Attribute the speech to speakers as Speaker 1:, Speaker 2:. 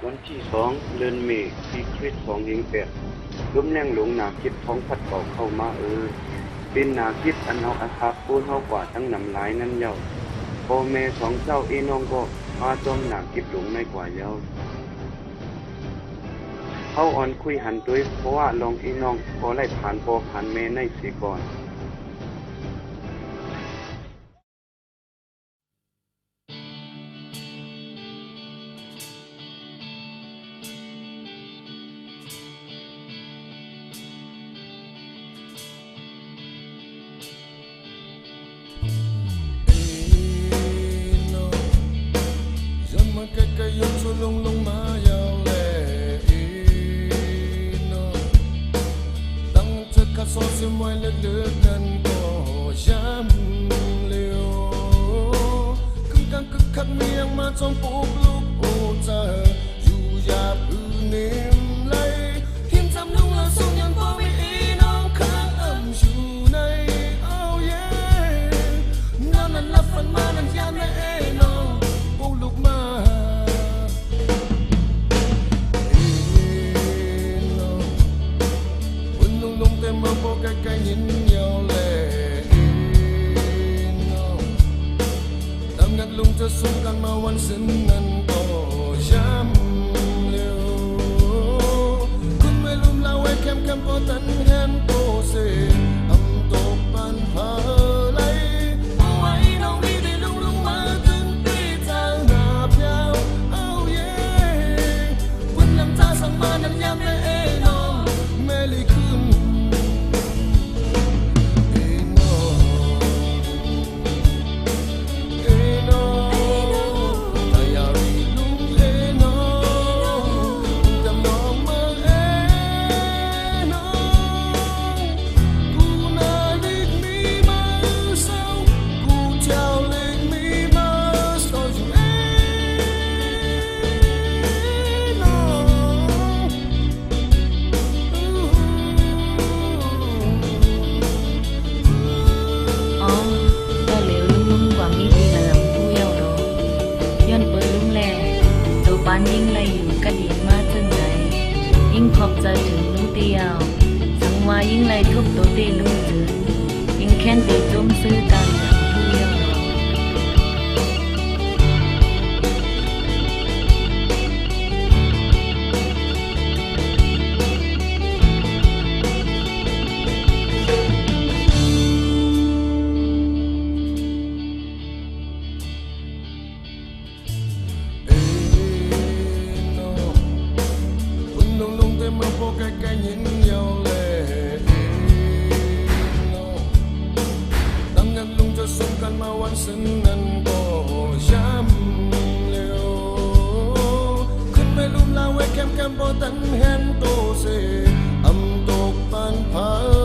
Speaker 1: วันที่2 เดือนเมษปีคริสต์2008ลมแรงหลงหนาคิดท้องพัดเก่าเข้ามาเป็นหนาคิดอันเฮาอาคาปูนเฮากว่าทั้งน้ำลายนั้นเย้าพ่อแม่ของเจ้าอีน้องก็มาจมหนาคิดหลงในกว่าเย้าเฮาอ่อนคุยหันด้วยเพราะว่าลองอีน้องก็ไล่ผ่านพ่อผ่านแม่ในเสียก่อน
Speaker 2: Kayong sulong-long mayaw le ino Tang chất khát so xì ngoài lực lực ngân có giam liều Cưng căng cực khắc miệng mà trong bốc lúc ô cha Dù giáp ư niềm lấy Hiếm xăm nung là sông nhân vô bị ý nông kháng âm dù này Oh yeah Nó năn lắp phần mà năn giam lại ê nông Bông lúc mà cái nhìn nhau lệ no tâm ngắt lung cho xuống căn mauวันสิ้นนั้นก็ย้ำเร็วคุณไม่ลืมเล่าไว้แคมแคมพอตันแฮมโตเซอำตกปันพาไหลเอาไว้น้องดีได้ลงมาถึงตีจางหน้าเพียวเอาเย่คุณน้ำตาสั่งมานั้นย้ำเลยน้องเมลีขึ้น
Speaker 3: ยิ่งไล่อยู่กระดิ่งมาถึงไหนยิ่งขอบใจถึงลุงเตียวสังว่ายิ่งไล่ทุบตัวเตลุงจืดยิ่งแค้นตีจมซื้อตามอย่างผู้เยี่ยม
Speaker 2: cái nhìn nhau lệ đang ngăn lung cho sông căn mauวันสิ้นนั้นก็ย้ำเร็วขึ้นไม่ลืมลาไว้แคมแคมพอตันแฮนโตเซอำตกปานพา